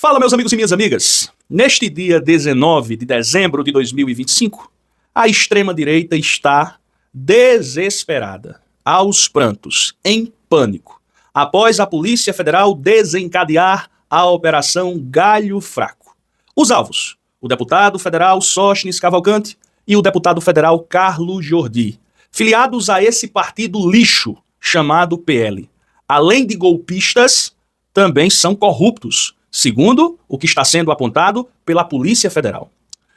Fala, meus amigos e minhas amigas. Neste dia 19 de dezembro de 2025, a extrema-direita está desesperada, aos prantos, em pânico, após a Polícia Federal desencadear a Operação Galho Fraco. Os alvos: o deputado federal Sóstenes Cavalcante e o deputado federal Carlos Jordi, filiados a esse partido lixo chamado PL. Além de golpistas, também são corruptos, segundo o que está sendo apontado pela Polícia Federal.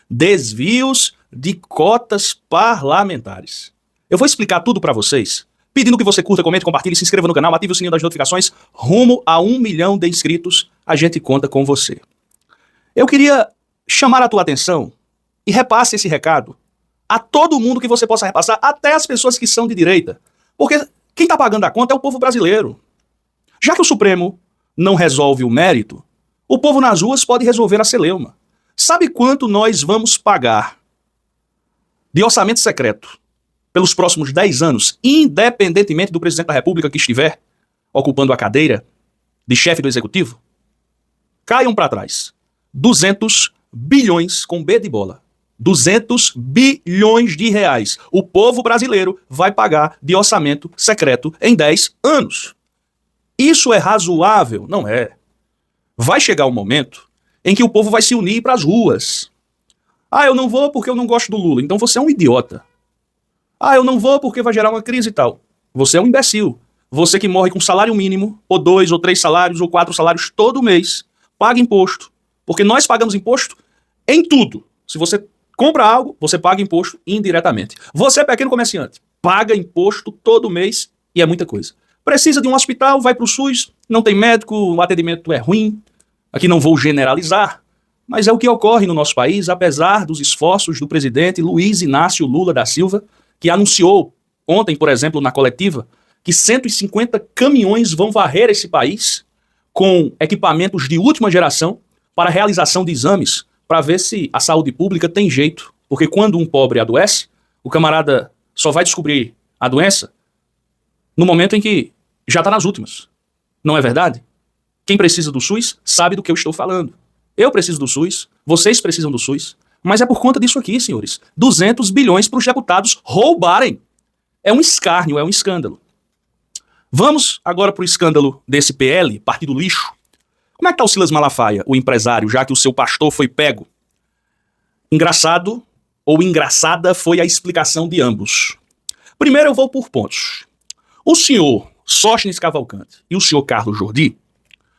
Desvios de cotas parlamentares. Eu vou explicar tudo para vocês, pedindo que você curta, comente, compartilhe, se inscreva no canal, ative o sininho das notificações. Rumo a 1 milhão de inscritos, a gente conta com você. Eu queria chamar a tua atenção e repasse esse recado a todo mundo que você possa repassar, até as pessoas que são de direita. Porque quem está pagando a conta é o povo brasileiro. Já que o Supremo não resolve o mérito, o povo nas ruas pode resolver a celeuma. Sabe quanto nós vamos pagar de orçamento secreto pelos próximos 10 anos, independentemente do presidente da República que estiver ocupando a cadeira de chefe do executivo? Caiam para trás. 200 bilhões com B de bola. 200 bilhões de reais. O povo brasileiro vai pagar de orçamento secreto em 10 anos. Isso é razoável? Não é. Vai chegar um momento em que o povo vai se unir para as ruas. Ah, eu não vou porque eu não gosto do Lula. Então você é um idiota. Ah, eu não vou porque vai gerar uma crise e tal. Você é um imbecil. Você que morre com salário mínimo, ou 2, ou 3 salários, ou 4 salários todo mês, paga imposto. Porque nós pagamos imposto em tudo. Se você compra algo, você paga imposto indiretamente. Você é pequeno comerciante, paga imposto todo mês e é muita coisa. Precisa de um hospital, vai para o SUS, não tem médico, o atendimento é ruim. Aqui não vou generalizar, mas é o que ocorre no nosso país, apesar dos esforços do presidente Luiz Inácio Lula da Silva, que anunciou ontem, por exemplo, na coletiva, que 150 caminhões vão varrer esse país com equipamentos de última geração para realização de exames, para ver se a saúde pública tem jeito. Porque quando um pobre adoece, o camarada só vai descobrir a doença no momento em que já está nas últimas. Não é verdade? Quem precisa do SUS sabe do que eu estou falando. Eu preciso do SUS, vocês precisam do SUS, mas é por conta disso aqui, senhores. 200 bilhões para os deputados roubarem. É um escárnio, é um escândalo. Vamos agora para o escândalo desse PL, partido lixo. Como é que está o Silas Malafaia, o empresário, já que o seu pastor foi pego? Engraçado ou engraçada foi a explicação de ambos. Primeiro eu vou por pontos. O senhor Sóstenes Cavalcante e o senhor Carlos Jordi,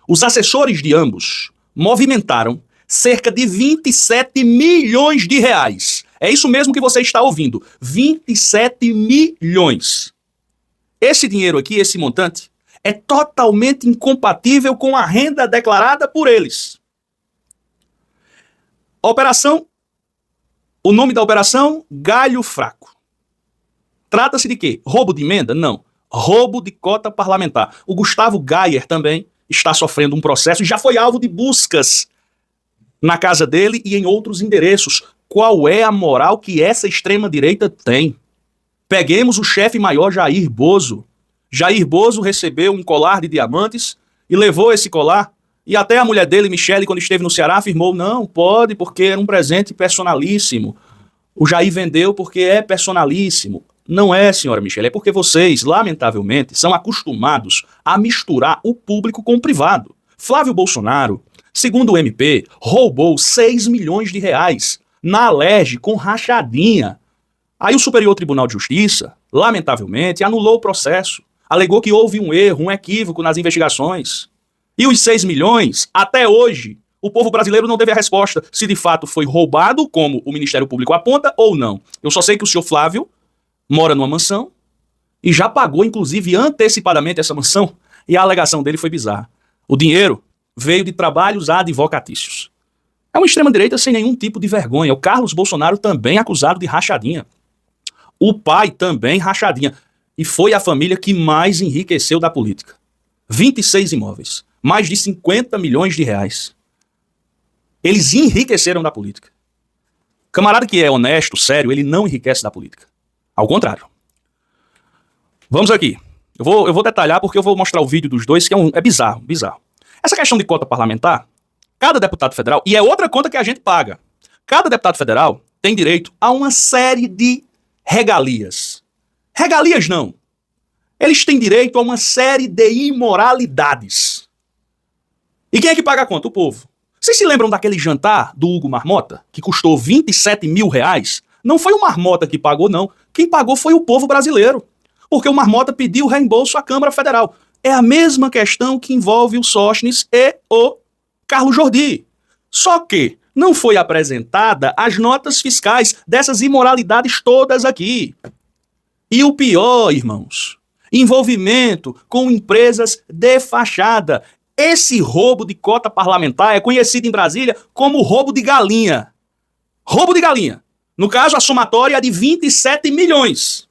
os assessores de ambos movimentaram cerca de 27 milhões de reais. É isso mesmo que você está ouvindo, 27 milhões. Esse dinheiro aqui, esse montante, é totalmente incompatível com a renda declarada por eles. Operação, o nome da operação, Galho Fraco. Trata-se de quê? Roubo de emenda? Não. Roubo de cota parlamentar. O Gustavo Gayer também está sofrendo um processo e já foi alvo de buscas na casa dele e em outros endereços. Qual é a moral que essa extrema-direita tem? Peguemos o chefe maior Jair Bozo. Jair Bozo recebeu um colar de diamantes e levou esse colar. E até a mulher dele, Michele, quando esteve no Ceará, afirmou: não, pode, porque era um presente personalíssimo. O Jair vendeu porque é personalíssimo. Não é, senhora Michele, é porque vocês, lamentavelmente, são acostumados a misturar o público com o privado. Flávio Bolsonaro, segundo o MP, roubou 6 milhões de reais na Alerj com rachadinha. Aí o Superior Tribunal de Justiça, lamentavelmente, anulou o processo. Alegou que houve um erro, um equívoco nas investigações. E os 6 milhões, até hoje, o povo brasileiro não teve a resposta se de fato foi roubado, como o Ministério Público aponta, ou não. Eu só sei que o senhor Flávio mora numa mansão e já pagou, inclusive, antecipadamente essa mansão, e a alegação dele foi bizarra. O dinheiro veio de trabalhos advocatícios. É uma extrema-direita sem nenhum tipo de vergonha. O Carlos Bolsonaro também acusado de rachadinha. O pai também rachadinha. E foi a família que mais enriqueceu da política. 26 imóveis. Mais de 50 milhões de reais. Eles enriqueceram da política. Camarada que é honesto, sério, ele não enriquece da política. Ao contrário. Vamos aqui. Eu vou detalhar porque eu vou mostrar o vídeo dos dois, que é bizarro, bizarro. Essa questão de cota parlamentar Cada deputado federal, e é outra conta que a gente paga, cada deputado federal tem direito a uma série de regalias. Regalias não. Eles têm direito a uma série de imoralidades. E quem é que paga a conta? O povo. Vocês se lembram daquele jantar do Hugo Marmota, que custou 27 mil reais? Não foi o Marmota que pagou, não. Quem pagou foi o povo brasileiro. Porque o Marmota pediu reembolso à Câmara Federal. É a mesma questão que envolve o Sóstenes e o Carlos Jordi. Só que não foi apresentada as notas fiscais dessas imoralidades todas aqui. E o pior, irmãos, envolvimento com empresas de fachada. Esse roubo de cota parlamentar é conhecido em Brasília como roubo de galinha. Roubo de galinha. No caso, a somatória é de 27 milhões.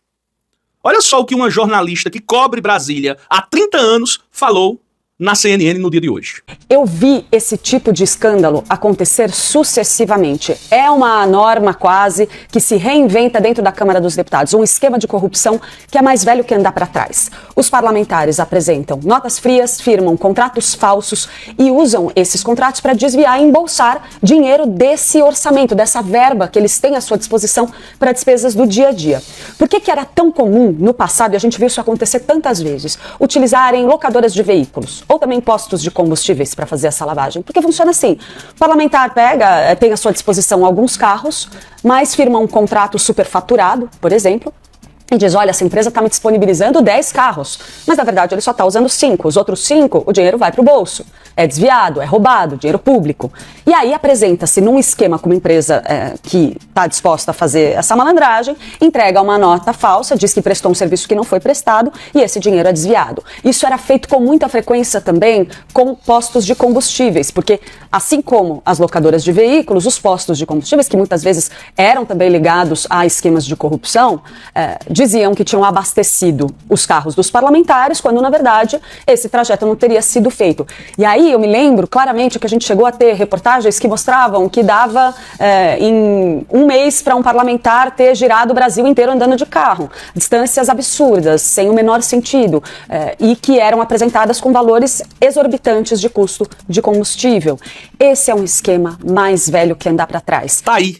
Olha só o que uma jornalista que cobre Brasília há 30 anos falou na CNN no dia de hoje. Eu vi esse tipo de escândalo acontecer sucessivamente. É uma norma quase que se reinventa dentro da Câmara dos Deputados, um esquema de corrupção que é mais velho que andar para trás. Os parlamentares apresentam notas frias, firmam contratos falsos e usam esses contratos para desviar e embolsar dinheiro desse orçamento, dessa verba que eles têm à sua disposição para despesas do dia a dia. Por que era tão comum no passado, e a gente viu isso acontecer tantas vezes, utilizarem locadoras de veículos ou também postos de combustíveis para fazer essa lavagem? Porque funciona assim: o parlamentar tem à sua disposição alguns carros, mas firma um contrato superfaturado, por exemplo, e diz: olha, essa empresa está me disponibilizando 10 carros, mas na verdade ele só está usando 5, os outros 5, o dinheiro vai para o bolso, é desviado, é roubado, dinheiro público. E aí apresenta-se num esquema com uma empresa que está disposta a fazer essa malandragem, entrega uma nota falsa, diz que prestou um serviço que não foi prestado e esse dinheiro é desviado. Isso era feito com muita frequência também com postos de combustíveis, porque assim como as locadoras de veículos, os postos de combustíveis, que muitas vezes eram também ligados a esquemas de corrupção, diziam que tinham abastecido os carros dos parlamentares, quando na verdade esse trajeto não teria sido feito. E aí eu me lembro claramente que a gente chegou a ter reportagens que mostravam que dava em um mês para um parlamentar ter girado o Brasil inteiro andando de carro, distâncias absurdas, sem o menor sentido, e que eram apresentadas com valores exorbitantes de custo de combustível. Esse é um esquema mais velho que andar para trás. Tá aí.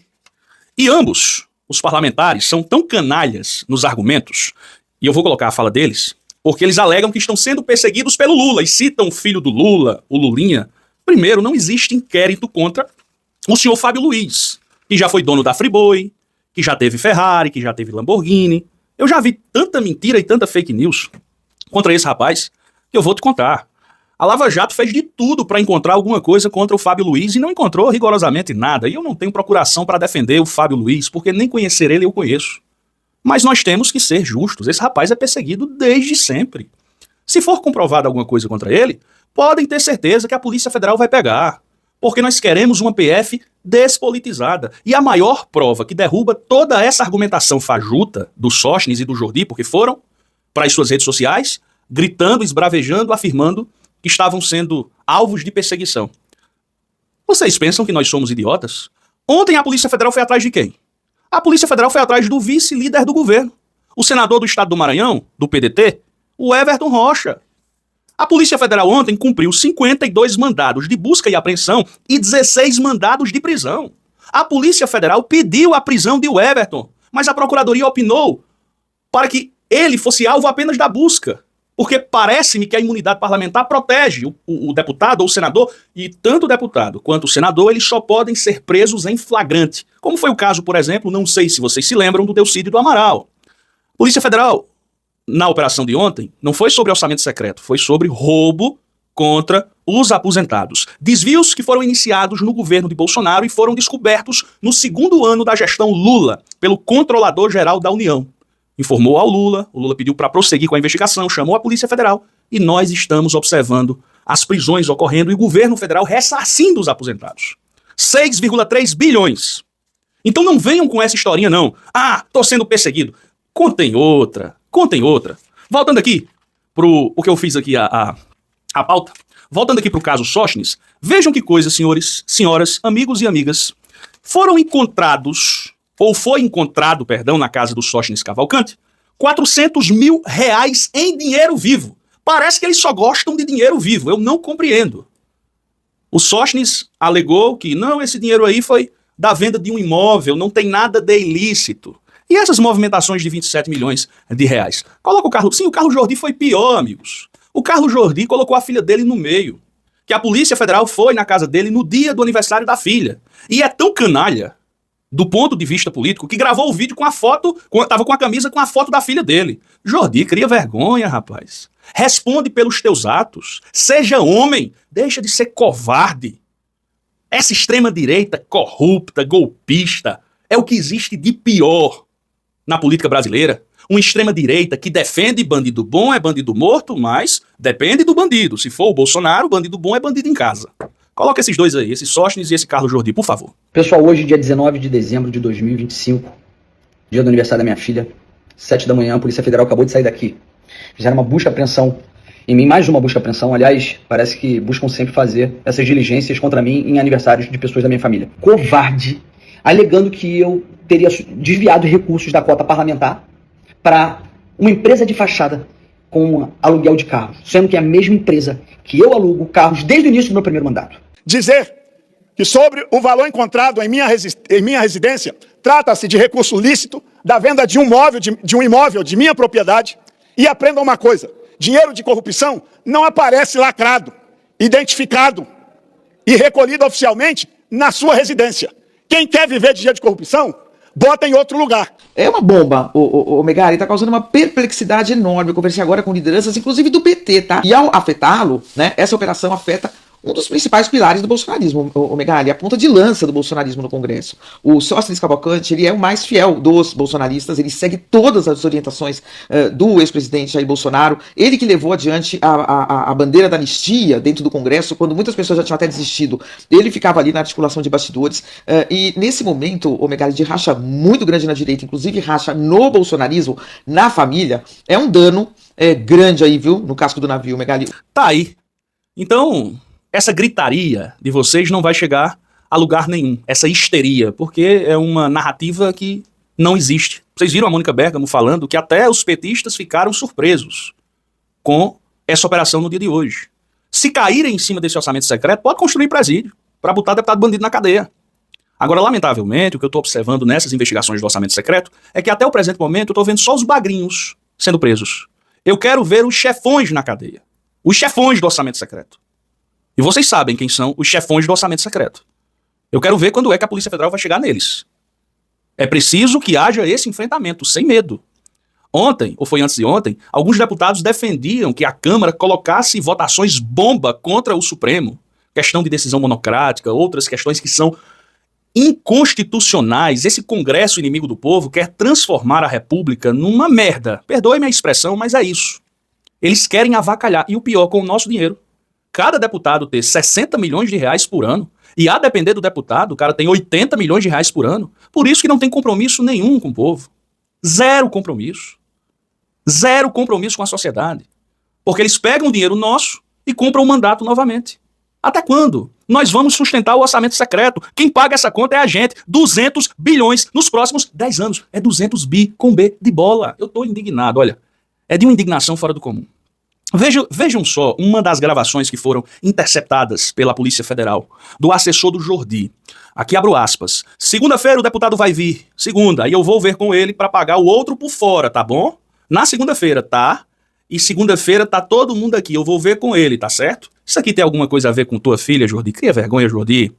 E ambos, os parlamentares, são tão canalhas nos argumentos, e eu vou colocar a fala deles, porque eles alegam que estão sendo perseguidos pelo Lula e citam o filho do Lula, o Lulinha. Primeiro, não existe inquérito contra o senhor Fábio Luiz, que já foi dono da Friboi, que já teve Ferrari, que já teve Lamborghini. Eu já vi tanta mentira e tanta fake news contra esse rapaz que eu vou te contar. A Lava Jato fez de tudo para encontrar alguma coisa contra o Fábio Luiz e não encontrou rigorosamente nada. E eu não tenho procuração para defender o Fábio Luiz, porque nem conhecer ele eu conheço. Mas nós temos que ser justos. Esse rapaz é perseguido desde sempre. Se for comprovada alguma coisa contra ele, podem ter certeza que a Polícia Federal vai pegar. Porque nós queremos uma PF despolitizada. E a maior prova que derruba toda essa argumentação fajuta do Sóstenes e do Jordi, porque foram para as suas redes sociais, gritando, esbravejando, afirmando que estavam sendo alvos de perseguição. Vocês pensam que nós somos idiotas? Ontem a Polícia Federal foi atrás de quem? A Polícia Federal foi atrás do vice-líder do governo, o senador do estado do Maranhão, do PDT, o Everton Rocha. A Polícia Federal ontem cumpriu 52 mandados de busca e apreensão e 16 mandados de prisão. A Polícia Federal pediu a prisão de Everton, mas a Procuradoria opinou para que ele fosse alvo apenas da busca. Porque parece-me que a imunidade parlamentar protege o deputado ou o senador, e tanto o deputado quanto o senador, eles só podem ser presos em flagrante. Como foi o caso, por exemplo, não sei se vocês se lembram, do Delcídio do Amaral. Polícia Federal, na operação de ontem, não foi sobre orçamento secreto, foi sobre roubo contra os aposentados. Desvios que foram iniciados no governo de Bolsonaro e foram descobertos no segundo ano da gestão Lula, pelo Controlador-Geral da União. Informou ao Lula, o Lula pediu para prosseguir com a investigação, chamou a Polícia Federal e nós estamos observando as prisões ocorrendo e o governo federal ressarcindo os aposentados. 6,3 bilhões. Então não venham com essa historinha não. Ah, tô sendo perseguido. Contem outra. Voltando aqui pro o que eu fiz aqui a pauta, voltando aqui pro caso Sóstenes, vejam que coisa, senhores, senhoras, amigos e amigas, foi encontrado, na casa do Sóstenes Cavalcante, 400 mil reais em dinheiro vivo. Parece que eles só gostam de dinheiro vivo, eu não compreendo. O Sóstenes alegou que não, esse dinheiro aí foi da venda de um imóvel, não tem nada de ilícito. E essas movimentações de 27 milhões de reais? Coloca o Carlos... Sim, o Carlos Jordi foi pior, amigos. O Carlos Jordi colocou a filha dele no meio. Que a Polícia Federal foi na casa dele no dia do aniversário da filha. E é tão canalha, do ponto de vista político, que gravou o vídeo com a foto, tava com a camisa com a foto da filha dele. Jordi, cria vergonha, rapaz. Responde pelos teus atos. Seja homem. Deixa de ser covarde. Essa extrema-direita corrupta, golpista, é o que existe de pior na política brasileira. Uma extrema-direita que defende bandido bom é bandido morto, mas depende do bandido. Se for o Bolsonaro, bandido bom é bandido em casa. Coloca esses dois aí, esse Sóstenes e esse Carlos Jordi, por favor. Pessoal, hoje, dia 19 de dezembro de 2025, dia do aniversário da minha filha, 7 da manhã, a Polícia Federal acabou de sair daqui. Fizeram uma busca-apreensão em mim, mais de uma busca-apreensão. Aliás, parece que buscam sempre fazer essas diligências contra mim em aniversários de pessoas da minha família. Covarde, alegando que eu teria desviado recursos da cota parlamentar para uma empresa de fachada com aluguel de carros, sendo que é a mesma empresa que eu alugo carros desde o início do meu primeiro mandato. Dizer que sobre o valor encontrado em minha residência, trata-se de recurso lícito da venda de um imóvel de minha propriedade. E aprenda uma coisa, dinheiro de corrupção não aparece lacrado, identificado e recolhido oficialmente na sua residência. Quem quer viver de dinheiro de corrupção, bota em outro lugar. É uma bomba, o Megali, tá causando uma perplexidade enorme. Eu conversei agora com lideranças, inclusive do PT, tá? E ao afetá-lo, né, essa operação afeta um dos principais pilares do bolsonarismo, o Megali, a ponta de lança do bolsonarismo no Congresso. O Sóstenes Cavalcante, ele é o mais fiel dos bolsonaristas, ele segue todas as orientações do ex-presidente Jair Bolsonaro, ele que levou adiante a bandeira da anistia dentro do Congresso, quando muitas pessoas já tinham até desistido, ele ficava ali na articulação de bastidores, e nesse momento, o Megali, de racha muito grande na direita, inclusive racha no bolsonarismo, na família, é um dano grande aí, viu, no casco do navio, Megali. Tá aí. Então, essa gritaria de vocês não vai chegar a lugar nenhum, essa histeria, porque é uma narrativa que não existe. Vocês viram a Mônica Bergamo falando que até os petistas ficaram surpresos com essa operação no dia de hoje. Se caírem em cima desse orçamento secreto, pode construir presídio para botar deputado bandido na cadeia. Agora, lamentavelmente, o que eu estou observando nessas investigações do orçamento secreto é que até o presente momento eu estou vendo só os bagrinhos sendo presos. Eu quero ver os chefões na cadeia. Os chefões do orçamento secreto. E vocês sabem quem são os chefões do orçamento secreto. Eu quero ver quando é que a Polícia Federal vai chegar neles. É preciso que haja esse enfrentamento, sem medo. Ontem, ou foi antes de ontem, alguns deputados defendiam que a Câmara colocasse votações bomba contra o Supremo. Questão de decisão monocrática, outras questões que são inconstitucionais. Esse Congresso inimigo do povo quer transformar a República numa merda. Perdoe-me a expressão, mas é isso. Eles querem avacalhar. E o pior, com o nosso dinheiro. Cada deputado ter 60 milhões de reais por ano, e a depender do deputado, o cara tem 80 milhões de reais por ano, por isso que não tem compromisso nenhum com o povo. Zero compromisso. Zero compromisso com a sociedade. Porque eles pegam o dinheiro nosso e compram o mandato novamente. Até quando? Nós vamos sustentar o orçamento secreto. Quem paga essa conta é a gente. 200 bilhões nos próximos 10 anos. É 200 bi com B de bola. Eu tô indignado, olha. É de uma indignação fora do comum. Vejam só uma das gravações que foram interceptadas pela Polícia Federal, do assessor do Jordi. Aqui abro aspas. Segunda-feira o deputado vai vir. Segunda, aí eu vou ver com ele para pagar o outro por fora, tá bom? Na segunda-feira, tá? E segunda-feira tá todo mundo aqui, eu vou ver com ele, tá certo? Isso aqui tem alguma coisa a ver com tua filha, Jordi? Cria vergonha, Jordi.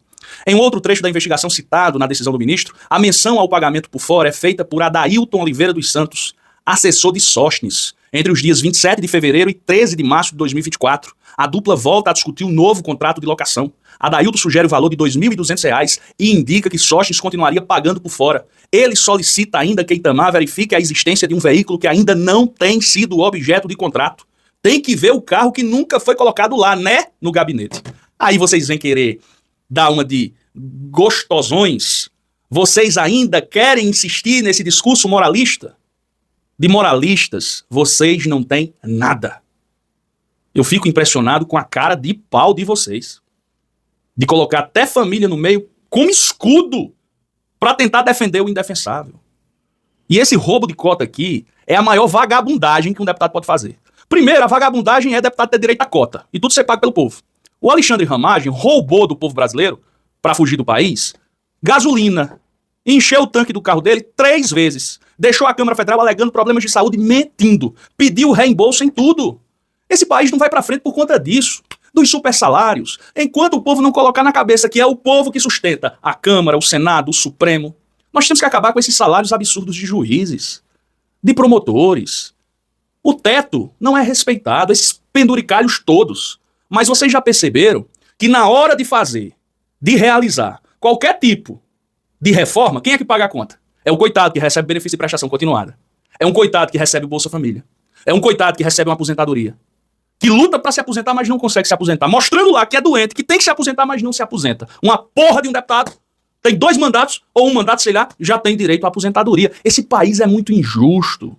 Em outro trecho da investigação citado na decisão do ministro, a menção ao pagamento por fora é feita por Adailton Oliveira dos Santos, assessor de Sóstenes. Entre os dias 27 de fevereiro e 13 de março de 2024, a dupla volta a discutir um novo contrato de locação. Adailton sugere o valor de R$ 2.200 e indica que Sóstenes continuaria pagando por fora. Ele solicita ainda que Itamar verifique a existência de um veículo que ainda não tem sido objeto de contrato. Tem que ver o carro que nunca foi colocado lá, né? No gabinete. Aí vocês vêm querer dar uma de gostosões. Vocês ainda querem insistir nesse discurso moralista? De moralistas, vocês não têm nada. Eu fico impressionado com a cara de pau de vocês. De colocar até família no meio como escudo para tentar defender o indefensável. E esse roubo de cota aqui é a maior vagabundagem que um deputado pode fazer. Primeiro, a vagabundagem é deputado ter direito à cota. E tudo ser pago pelo povo. O Alexandre Ramagem roubou do povo brasileiro, para fugir do país, gasolina. Encheu o tanque do carro dele 3 vezes. Deixou a Câmara Federal alegando problemas de saúde, mentindo. Pediu reembolso em tudo. Esse país não vai para frente por conta disso. Dos super salários. Enquanto o povo não colocar na cabeça que é o povo que sustenta a Câmara, o Senado, o Supremo, nós temos que acabar com esses salários absurdos de juízes, de promotores. O teto não é respeitado, esses penduricalhos todos. Mas vocês já perceberam que na hora de fazer, de realizar qualquer tipo de reforma, quem é que paga a conta? É o coitado que recebe benefício de prestação continuada. É um coitado que recebe o Bolsa Família. É um coitado que recebe uma aposentadoria. Que luta pra se aposentar, mas não consegue se aposentar. Mostrando lá que é doente, que tem que se aposentar, mas não se aposenta. Uma porra de um deputado tem 2 mandatos, ou 1 mandato, sei lá, já tem direito à aposentadoria. Esse país é muito injusto.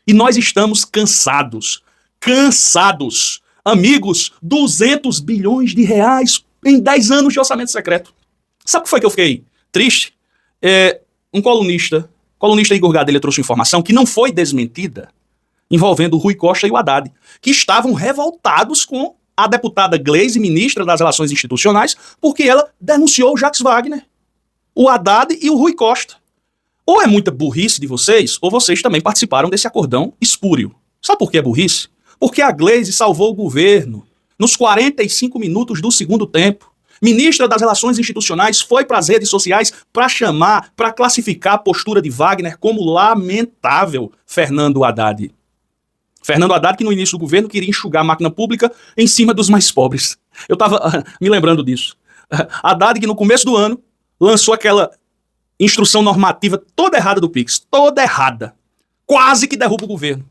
E nós estamos cansados. Cansados. Amigos, 200 bilhões de reais em 10 anos de orçamento secreto. Sabe o que foi que eu fiquei triste? Um colunista Igor Gadelha trouxe informação que não foi desmentida, envolvendo o Rui Costa e o Haddad, que estavam revoltados com a deputada Gleisi, ministra das Relações Institucionais, porque ela denunciou o Jacques Wagner, o Haddad e o Rui Costa. Ou é muita burrice de vocês, ou vocês também participaram desse acordão espúrio. Sabe por que é burrice? Porque a Gleisi salvou o governo nos 45 minutos do segundo tempo. Ministra das Relações Institucionais foi para as redes sociais para chamar, para classificar a postura de Wagner como lamentável. Fernando Haddad que no início do governo queria enxugar a máquina pública em cima dos mais pobres. Eu estava me lembrando disso. Haddad que no começo do ano lançou aquela instrução normativa toda errada do Pix. Toda errada. Quase que derruba o governo.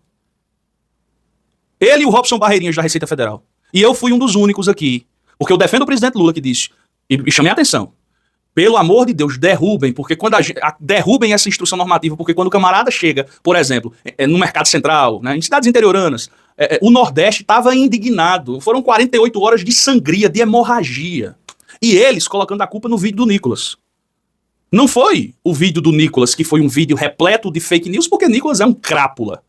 Ele e o Robson Barreirinhas da Receita Federal. E eu fui um dos únicos aqui. Porque eu defendo o presidente Lula que disse, e chamei a atenção, pelo amor de Deus, derrubem, porque quando derrubem essa instrução normativa, porque quando o camarada chega, por exemplo, no Mercado Central, né, em cidades interioranas, o Nordeste estava indignado. Foram 48 horas de sangria, de hemorragia. E eles colocando a culpa no vídeo do Nicolas. Não foi o vídeo do Nicolas, que foi um vídeo repleto de fake news, porque Nicolas é um crápula.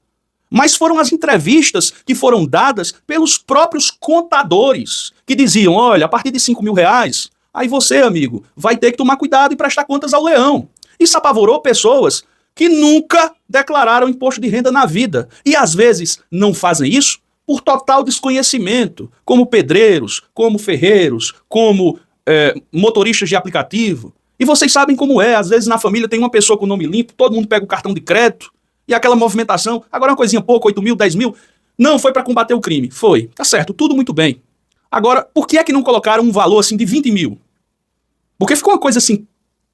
Mas foram as entrevistas que foram dadas pelos próprios contadores, que diziam, olha, a partir de 5 mil reais, aí você, amigo, vai ter que tomar cuidado e prestar contas ao leão. Isso apavorou pessoas que nunca declararam imposto de renda na vida. E às vezes não fazem isso por total desconhecimento, como pedreiros, como ferreiros, como motoristas de aplicativo. E vocês sabem como é, às vezes na família tem uma pessoa com nome limpo, todo mundo pega o cartão de crédito, e aquela movimentação, agora uma coisinha pouco, 8 mil, 10 mil, não, foi para combater o crime. Foi, tá certo, tudo muito bem. Agora, por que é que não colocaram um valor assim de 20 mil? Porque ficou uma coisa assim,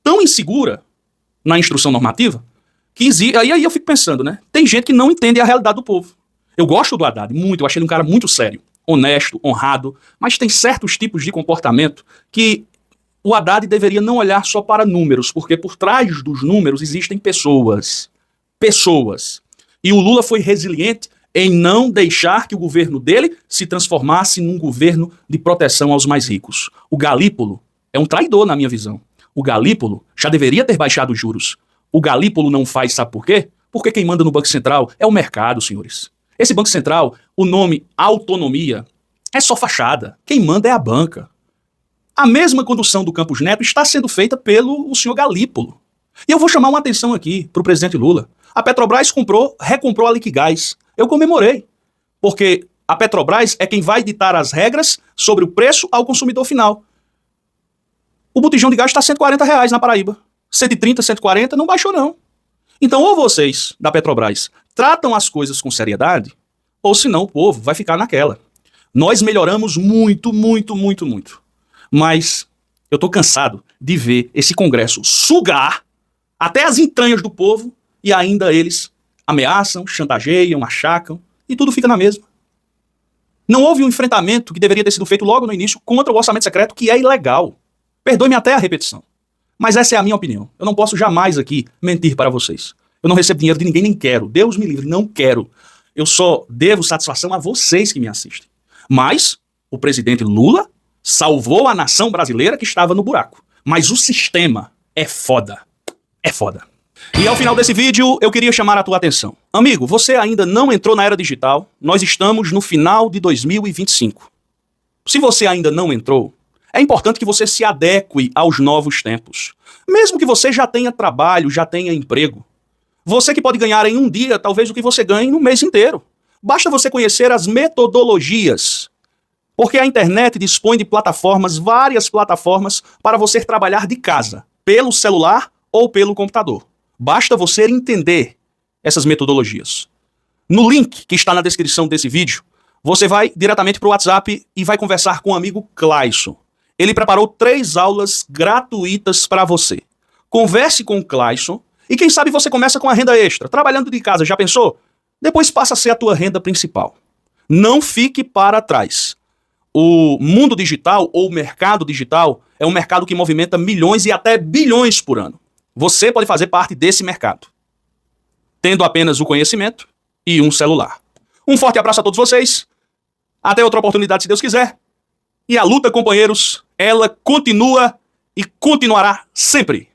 tão insegura na instrução normativa, que aí eu fico pensando, né? Tem gente que não entende a realidade do povo. Eu gosto do Haddad, muito, eu achei ele um cara muito sério, honesto, honrado, mas tem certos tipos de comportamento que o Haddad deveria não olhar só para números, porque por trás dos números existem pessoas. E o Lula foi resiliente em não deixar que o governo dele se transformasse num governo de proteção aos mais ricos. O Galípolo é um traidor na minha visão. O Galípolo já deveria ter baixado os juros. O Galípolo não faz, sabe por quê? Porque quem manda no Banco Central é o mercado, senhores. Esse Banco Central, o nome autonomia, é só fachada. Quem manda é a banca. A mesma condução do Campos Neto está sendo feita pelo senhor Galípolo. E eu vou chamar uma atenção aqui para o presidente Lula. A Petrobras recomprou a Liquigás. Eu comemorei, porque a Petrobras é quem vai ditar as regras sobre o preço ao consumidor final. O botijão de gás está R$140 na Paraíba. 130, 140, não baixou não. Então ou vocês, da Petrobras, tratam as coisas com seriedade, ou senão o povo vai ficar naquela. Nós melhoramos muito, muito, muito, muito. Mas eu tô cansado de ver esse Congresso sugar até as entranhas do povo e ainda eles ameaçam, chantageiam, achacam e tudo fica na mesma. Não houve um enfrentamento que deveria ter sido feito logo no início contra o orçamento secreto, que é ilegal. Perdoe-me até a repetição. Mas essa é a minha opinião. Eu não posso jamais aqui mentir para vocês. Eu não recebo dinheiro de ninguém, nem quero. Deus me livre, não quero. Eu só devo satisfação a vocês que me assistem. Mas o presidente Lula salvou a nação brasileira que estava no buraco. Mas o sistema é foda. É foda. E ao final desse vídeo, eu queria chamar a tua atenção. Amigo, você ainda não entrou na era digital. Nós estamos no final de 2025. Se você ainda não entrou, é importante que você se adeque aos novos tempos. Mesmo que você já tenha trabalho, já tenha emprego. Você que pode ganhar em um dia, talvez o que você ganhe no mês inteiro. Basta você conhecer as metodologias. Porque a internet dispõe de plataformas, várias plataformas, para você trabalhar de casa, pelo celular ou pelo computador. Basta você entender essas metodologias. No link que está na descrição desse vídeo, você vai diretamente para o WhatsApp e vai conversar com o amigo Clayson. Ele preparou 3 aulas gratuitas para você. Converse com o Clayson e quem sabe você começa com a renda extra, trabalhando de casa, já pensou? Depois passa a ser a tua renda principal. Não fique para trás. O mundo digital ou o mercado digital é um mercado que movimenta milhões e até bilhões por ano. Você pode fazer parte desse mercado, tendo apenas o conhecimento e um celular. Um forte abraço a todos vocês. Até outra oportunidade, se Deus quiser. E a luta, companheiros, ela continua e continuará sempre.